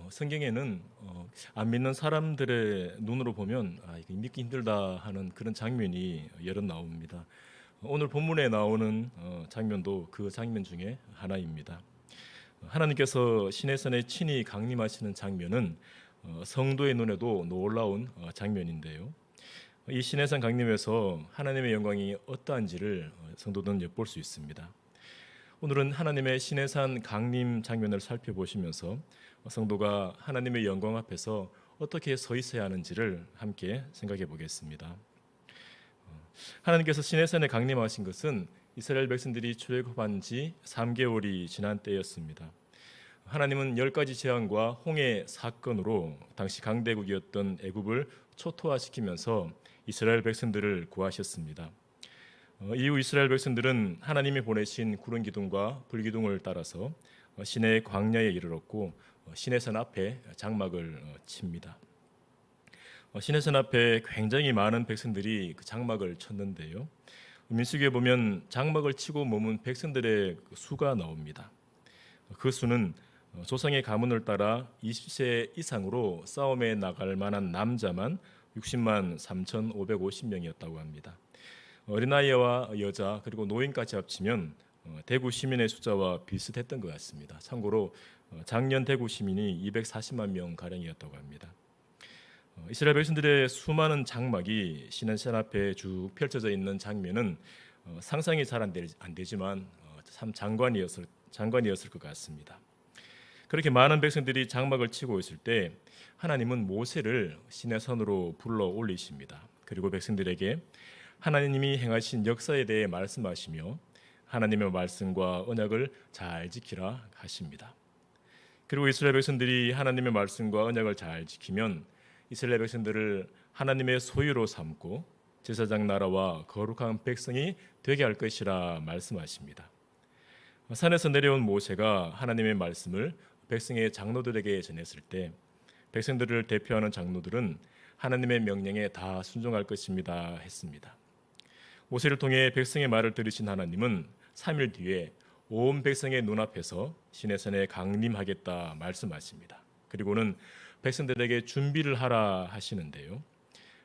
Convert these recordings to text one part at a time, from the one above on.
성경에는 안 믿는 사람들의 눈으로 보면 이거 믿기 힘들다 하는 그런 장면이 여러 나옵니다. 오늘 본문에 나오는 장면도 그 장면 중에 하나입니다. 하나님께서 시내산에 친히 강림하시는 장면은 성도의 눈에도 놀라운 장면인데요. 이 시내산 강림에서 하나님의 영광이 어떠한지를 성도들은 엿볼 수 있습니다. 오늘은 하나님의 시내산 강림 장면을 살펴보시면서 성도가 하나님의 영광 앞에서 어떻게 서 있어야 하는지를 함께 생각해 보겠습니다. 하나님께서 시내산에 강림하신 것은 이스라엘 백성들이 출애굽한 지 3개월이 지난 때였습니다. 하나님은 10가지 재앙과 홍해 사건으로 당시 강대국이었던 애굽을 초토화시키면서 이스라엘 백성들을 구하셨습니다. 이후 이스라엘 백성들은 하나님이 보내신 구름 기둥과 불 기둥을 따라서 시내 광야에 이르렀고 시내산 앞에 장막을 칩니다. 시내산 앞에 굉장히 많은 백성들이 그 장막을 쳤는데요. 민수기에 보면 장막을 치고 머문 백성들의 수가 나옵니다. 그 수는 조상의 가문을 따라 20세 이상으로 싸움에 나갈 만한 남자만 60만 3,550명이었다고 합니다. 어린아이와 여자 그리고 노인까지 합치면 대구 시민의 숫자와 비슷했던 것 같습니다. 참고로 작년 대구 시민이 240만 명 가량이었다고 합니다. 이스라엘 백성들의 수많은 장막이 시내산 앞에 쭉 펼쳐져 있는 장면은 상상이 잘 안 되지만 참 장관이었을 것 같습니다. 그렇게 많은 백성들이 장막을 치고 있을 때 하나님은 모세를 시내산으로 불러 올리십니다. 그리고 백성들에게 하나님이 행하신 역사에 대해 말씀하시며 하나님의 말씀과 언약을 잘 지키라 하십니다. 그리고 이스라엘 백성들이 하나님의 말씀과 언약을 잘 지키면 이스라엘 백성들을 하나님의 소유로 삼고 제사장 나라와 거룩한 백성이 되게 할 것이라 말씀하십니다. 산에서 내려온 모세가 하나님의 말씀을 백성의 장로들에게 전했을 때 백성들을 대표하는 장로들은 하나님의 명령에 다 순종할 것입니다 했습니다. 모세를 통해 백성의 말을 들으신 하나님은 3일 뒤에 온 백성의 눈앞에서 시내산에 강림하겠다 말씀하십니다. 그리고는 백성들에게 준비를 하라 하시는데요.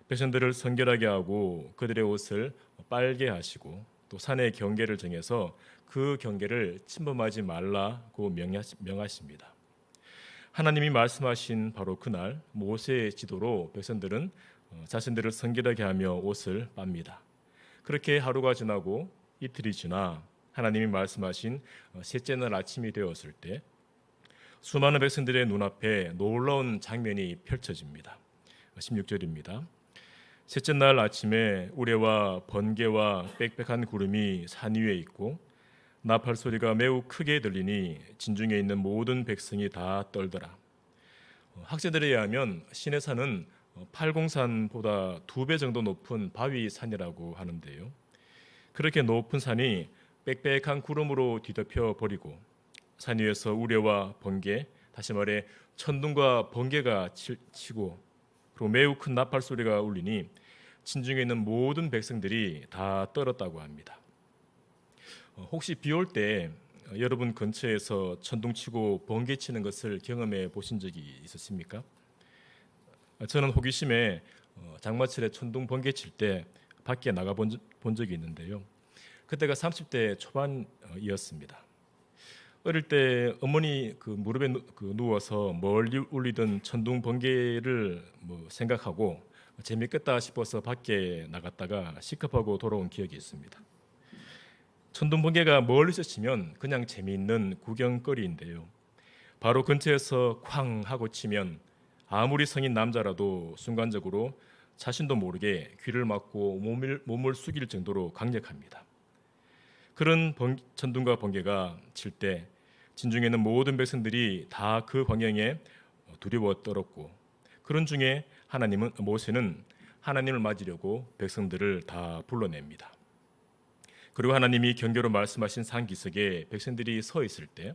백성들을 성결하게 하고 그들의 옷을 빨게 하시고 또 산의 경계를 정해서 그 경계를 침범하지 말라고 명하십니다. 하나님이 말씀하신 바로 그날 모세의 지도로 백성들은 자신들을 성결하게 하며 옷을 빱니다. 그렇게 하루가 지나고 이틀이 지나 하나님이 말씀하신 셋째 날 아침이 되었을 때 수많은 백성들의 눈앞에 놀라운 장면이 펼쳐집니다. 16절입니다. 셋째 날 아침에 우레와 번개와 빽빽한 구름이 산 위에 있고 나팔 소리가 매우 크게 들리니 진중에 있는 모든 백성이 다 떨더라. 학자들에 의하면 시내산은 팔공산보다 2배 정도 높은 바위산이라고 하는데요. 그렇게 높은 산이 빽빽한 구름으로 뒤덮여 버리고 산 위에서 우레와 번개, 다시 말해 천둥과 번개가 치고 그리고 매우 큰 나팔 소리가 울리니 진중에 있는 모든 백성들이 다 떨었다고 합니다. 혹시 비 올 때 여러분 근처에서 천둥 치고 번개 치는 것을 경험해 보신 적이 있으십니까? 저는 호기심에 장마철에 천둥 번개 칠 때 밖에 나가 본 적이 있는데요. 그때가 30대 초반이었습니다. 어릴 때 어머니 그 무릎에 누워서 멀리 울리던 천둥 번개를 생각하고 재밌겠다 싶어서 밖에 나갔다가 시급하고 돌아온 기억이 있습니다. 천둥 번개가 멀리서 치면 그냥 재미있는 구경거리인데요. 바로 근처에서 쾅 하고 치면 아무리 성인 남자라도 순간적으로 자신도 모르게 귀를 막고 몸을 숙일 정도로 강력합니다. 그런 천둥과 번개가 칠 때 진중에는 모든 백성들이 다 그 광경에 두려워 떨었고 그런 중에 모세는 하나님을 맞으려고 백성들을 다 불러냅니다. 그리고 하나님이 경계로 말씀하신 산기슭에 백성들이 서 있을 때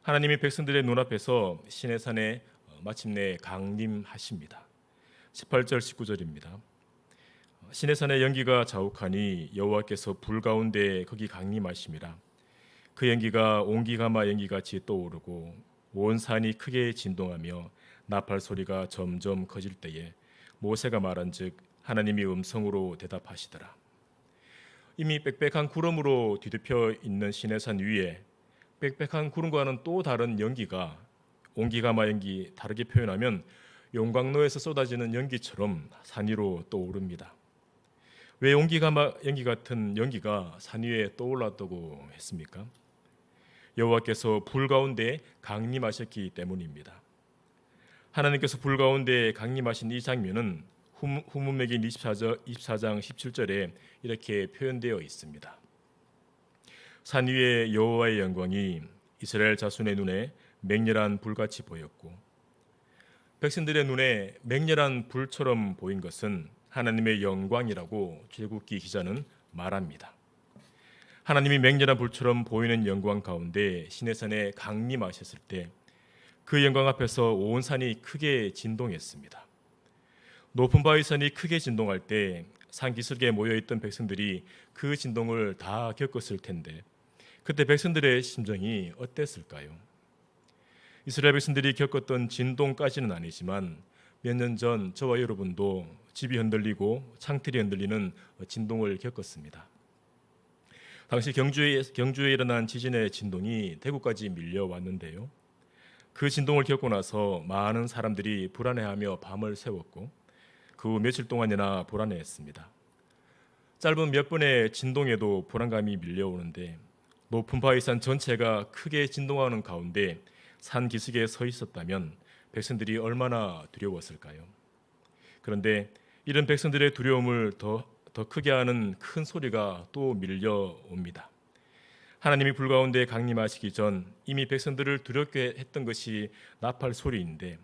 하나님이 백성들의 눈앞에서 시내산에 마침내 강림하십니다. 18절 19절입니다. 시내산의 연기가 자욱하니 여호와께서 불 가운데 거기 강림하심이라. 그 연기가 온기가마 연기같이 떠오르고 온 산이 크게 진동하며 나팔 소리가 점점 커질 때에 모세가 말한즉 하나님이 음성으로 대답하시더라. 이미 빽빽한 구름으로 뒤덮여 있는 시내산 위에 빽빽한 구름과는 또 다른 연기가, 온기가마 연기, 다르게 표현하면 용광로에서 쏟아지는 연기처럼 산 위로 떠오릅니다. 왜 온기가마 연기 같은 연기가 산 위에 떠올랐다고 했습니까? 여호와께서 불 가운데 강림하셨기 때문입니다. 하나님께서 불 가운데 강림하신 이 장면은 후문맥인 24장 17절에 이렇게 표현되어 있습니다. 산 위에 여호와의 영광이 이스라엘 자손의 눈에 맹렬한 불같이 보였고, 백성들의 눈에 맹렬한 불처럼 보인 것은 하나님의 영광이라고 출애굽기 기자는 말합니다. 하나님이 맹렬한 불처럼 보이는 영광 가운데 시내산에 강림하셨을 때 그 영광 앞에서 온 산이 크게 진동했습니다. 높은 바위 산이 크게 진동할 때 산 기슭에 모여있던 백성들이 그 진동을 다 겪었을 텐데 그때 백성들의 심정이 어땠을까요? 이스라엘 백성들이 겪었던 진동까지는 아니지만 몇 년 전 저와 여러분도 집이 흔들리고 창틀이 흔들리는 진동을 겪었습니다. 당시 경주에 일어난 지진의 진동이 대구까지 밀려왔는데요. 그 진동을 겪고 나서 많은 사람들이 불안해하며 밤을 새웠고 그 후 며칠 동안이나 불안해했습니다. 짧은 몇 번의 진동에도 불안감이 밀려오는데 높은 바위산 전체가 크게 진동하는 가운데 산 기슭에 서 있었다면 백성들이 얼마나 두려웠을까요? 그런데 이런 백성들의 두려움을 더 크게 하는 큰 소리가 또 밀려옵니다. 하나님이 불 가운데 강림하시기 전 이미 백성들을 두렵게 했던 것이 나팔 소리인데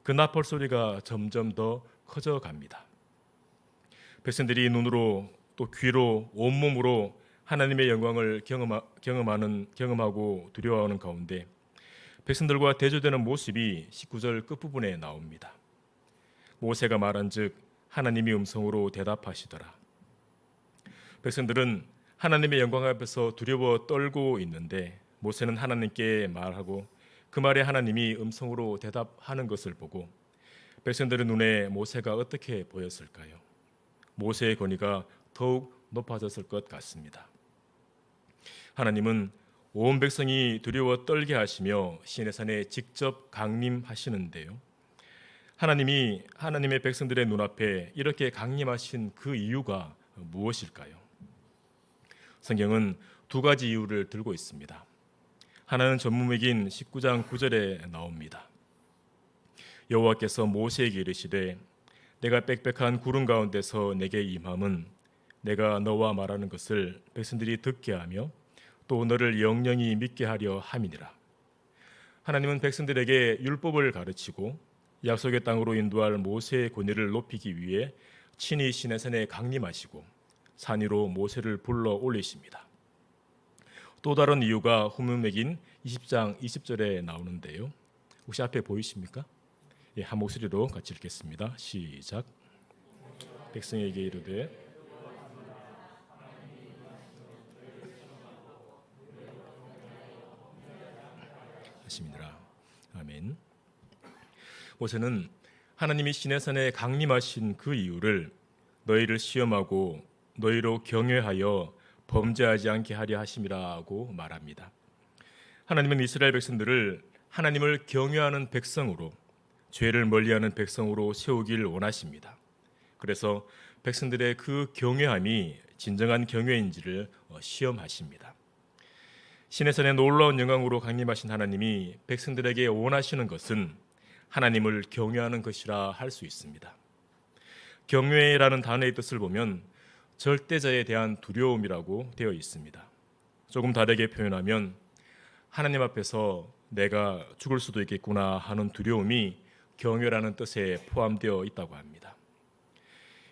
그 나팔 소리가 점점 더 커져갑니다. 백성들이 눈으로 또 귀로 온몸으로 하나님의 영광을 경험하고 두려워하는 가운데 백성들과 대조되는 모습이 19절 끝부분에 나옵니다. 모세가 말한즉 하나님이 음성으로 대답하시더라. 백성들은 하나님의 영광 앞에서 두려워 떨고 있는데 모세는 하나님께 말하고 그 말에 하나님이 음성으로 대답하는 것을 보고 백성들의 눈에 모세가 어떻게 보였을까요? 모세의 권위가 더욱 높아졌을 것 같습니다. 하나님은 온 백성이 두려워 떨게 하시며 시내산에 직접 강림하시는데요. 하나님이 하나님의 백성들의 눈앞에 이렇게 강림하신 그 이유가 무엇일까요? 성경은 두 가지 이유를 들고 있습니다. 하나는 전문맥인 19장 9절에 나옵니다. 여호와께서 모세에게 이르시되 내가 빽빽한 구름 가운데서 내게 임함은 내가 너와 말하는 것을 백성들이 듣게 하며 또 너를 영영히 믿게 하려 함이니라. 하나님은 백성들에게 율법을 가르치고 약속의 땅으로 인도할 모세의 권위를 높이기 위해 친히 시내산에 강림하시고 산 위로 모세를 불러 올리십니다. 또 다른 이유가 후문맥인 20장 20절에 나오는데요. 혹시 앞에 보이십니까? 예, 한 목소리로 같이 읽겠습니다. 시작. 백성에게 이르되 하시니라. 아멘. 모세는 하나님이 시내산에 강림하신 그 이유를 너희를 시험하고 너희로 경외하여 범죄하지 않게 하려 하심이라고 말합니다. 하나님은 이스라엘 백성들을 하나님을 경외하는 백성으로, 죄를 멀리하는 백성으로 세우길 원하십니다. 그래서 백성들의 그 경외함이 진정한 경외인지를 시험하십니다. 시내산의 놀라운 영광으로 강림하신 하나님이 백성들에게 원하시는 것은 하나님을 경외하는 것이라 할 수 있습니다. 경외라는 단어의 뜻을 보면 절대자에 대한 두려움이라고 되어 있습니다. 조금 다르게 표현하면 하나님 앞에서 내가 죽을 수도 있겠구나 하는 두려움이 경외라는 뜻에 포함되어 있다고 합니다.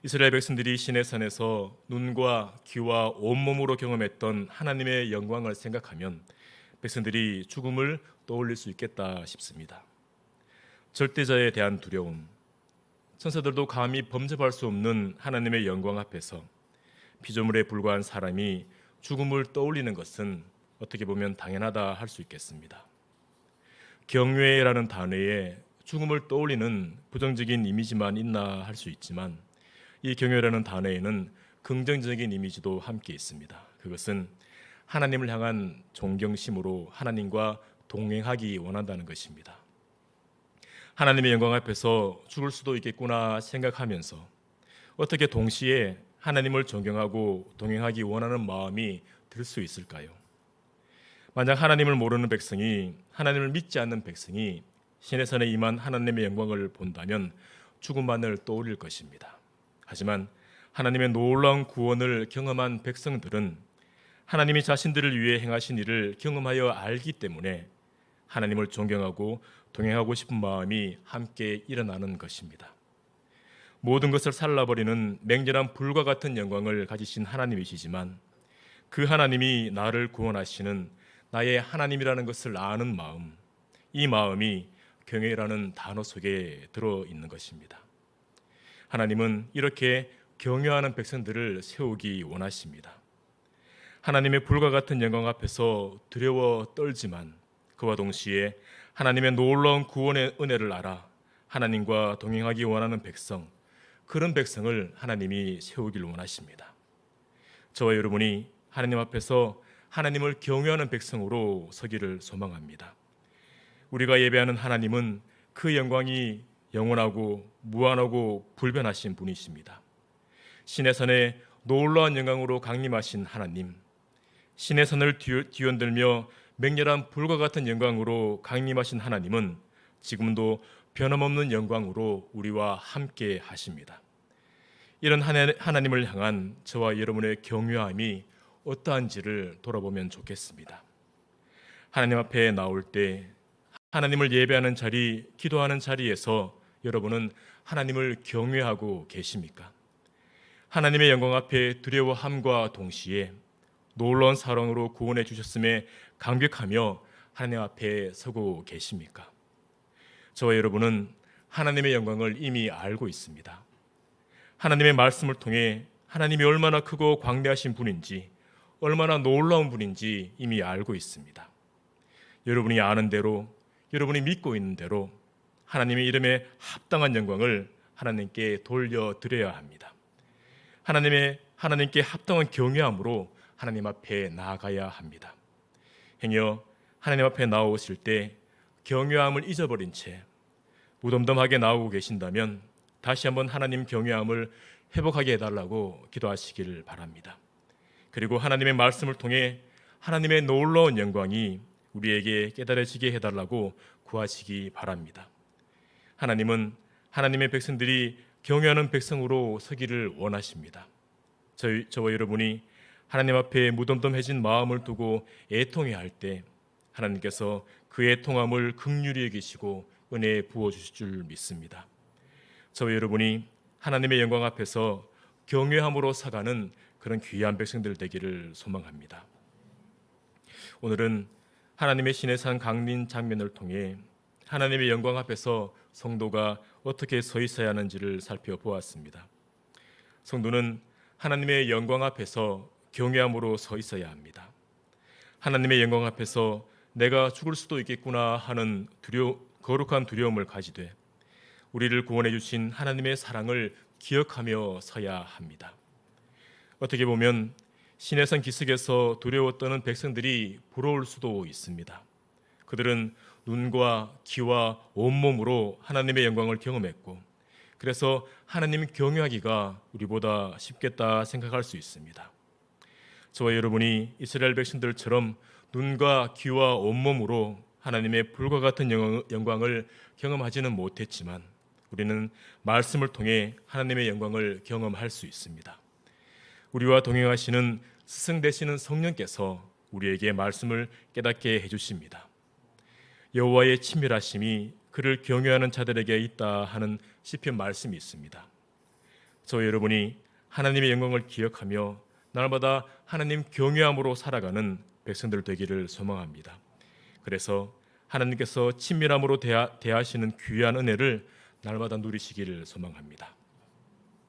이스라엘 백성들이 시내산에서 눈과 귀와 온몸으로 경험했던 하나님의 영광을 생각하면 백성들이 죽음을 떠올릴 수 있겠다 싶습니다. 절대자에 대한 두려움, 천사들도 감히 범접할 수 없는 하나님의 영광 앞에서 피조물에 불과한 사람이 죽음을 떠올리는 것은 어떻게 보면 당연하다 할 수 있겠습니다. 경외라는 단어에 죽음을 떠올리는 부정적인 이미지만 있나 할 수 있지만 이 경외라는 단어에는 긍정적인 이미지도 함께 있습니다. 그것은 하나님을 향한 존경심으로 하나님과 동행하기 원한다는 것입니다. 하나님의 영광 앞에서 죽을 수도 있겠구나 생각하면서 어떻게 동시에 하나님을 존경하고 동행하기 원하는 마음이 들 수 있을까요? 만약 하나님을 모르는 백성이, 하나님을 믿지 않는 백성이 신의 산에 임한 하나님의 영광을 본다면 죽음만을 떠올릴 것입니다. 하지만 하나님의 놀라운 구원을 경험한 백성들은 하나님이 자신들을 위해 행하신 일을 경험하여 알기 때문에 하나님을 존경하고 동행하고 싶은 마음이 함께 일어나는 것입니다. 모든 것을 살라버리는 맹렬한 불과 같은 영광을 가지신 하나님이시지만 그 하나님이 나를 구원하시는 나의 하나님이라는 것을 아는 마음, 이 마음이 경외라는 단어 속에 들어있는 것입니다. 하나님은 이렇게 경외하는 백성들을 세우기 원하십니다. 하나님의 불과 같은 영광 앞에서 두려워 떨지만 그와 동시에 하나님의 놀라운 구원의 은혜를 알아 하나님과 동행하기 원하는 백성, 그런 백성을 하나님이 세우길 원하십니다. 저와 여러분이 하나님 앞에서 하나님을 경외하는 백성으로 서기를 소망합니다. 우리가 예배하는 하나님은 그 영광이 영원하고 무한하고 불변하신 분이십니다. 신의 산에 놀라운 영광으로 강림하신 하나님, 신의 산을 뒤흔들며 맹렬한 불과 같은 영광으로 강림하신 하나님은 지금도 변함없는 영광으로 우리와 함께 하십니다. 이런 하나님을 향한 저와 여러분의 경외함이 어떠한지를 돌아보면 좋겠습니다. 하나님 앞에 나올 때 하나님을 예배하는 자리, 기도하는 자리에서 여러분은 하나님을 경외하고 계십니까? 하나님의 영광 앞에 두려워함과 동시에 놀라운 사랑으로 구원해 주셨음에 감격하며 하나님 앞에 서고 계십니까? 저와 여러분은 하나님의 영광을 이미 알고 있습니다. 하나님의 말씀을 통해 하나님이 얼마나 크고 광대하신 분인지, 얼마나 놀라운 분인지 이미 알고 있습니다. 여러분이 아는 대로, 여러분이 믿고 있는 대로 하나님의 이름에 합당한 영광을 하나님께 돌려드려야 합니다. 하나님께 합당한 경외함으로 하나님 앞에 나아가야 합니다. 행여 하나님 앞에 나오실 때 경외함을 잊어버린 채 무덤덤하게 나오고 계신다면 다시 한번 하나님 경외함을 회복하게 해달라고 기도하시기를 바랍니다. 그리고 하나님의 말씀을 통해 하나님의 놀라운 영광이 우리에게 깨달아지게 해달라고 구하시기 바랍니다. 하나님은 하나님의 백성들이 경외하는 백성으로 서기를 원하십니다. 저와 여러분이 하나님 앞에 무덤덤해진 마음을 두고 애통해야 할 때 하나님께서 그 애통함을 긍휼히 여기시고 은혜 부어주실 줄 믿습니다. 저와 여러분이 하나님의 영광 앞에서 경외함으로 살아가는 그런 귀한 백성들 되기를 소망합니다. 오늘은 하나님의 신의 산 강림 장면을 통해 하나님의 영광 앞에서 성도가 어떻게 서 있어야 하는지를 살펴보았습니다. 성도는 하나님의 영광 앞에서 경외함으로 서 있어야 합니다. 하나님의 영광 앞에서 내가 죽을 수도 있겠구나 하는 거룩한 두려움을 가지되 우리를 구원해 주신 하나님의 사랑을 기억하며 서야 합니다. 어떻게 보면 신의 산 기슭에서 두려워 떠는 백성들이 부러울 수도 있습니다. 그들은 눈과 귀와 온몸으로 하나님의 영광을 경험했고 그래서 하나님 경외하기가 우리보다 쉽겠다 생각할 수 있습니다. 저와 여러분이 이스라엘 백성들처럼 눈과 귀와 온몸으로 하나님의 불과 같은 영광을 경험하지는 못했지만 우리는 말씀을 통해 하나님의 영광을 경험할 수 있습니다. 우리와 동행하시는 스승 되시는 성령께서 우리에게 말씀을 깨닫게 해주십니다. 여호와의 친밀하심이 그를 경외하는 자들에게 있다 하는 시편 말씀이 있습니다. 저와 여러분이 하나님의 영광을 기억하며 날마다 하나님 경외함으로 살아가는 백성들 되기를 소망합니다. 그래서 하나님께서 친밀함으로 대하시는 귀한 은혜를 날마다 누리시기를 소망합니다.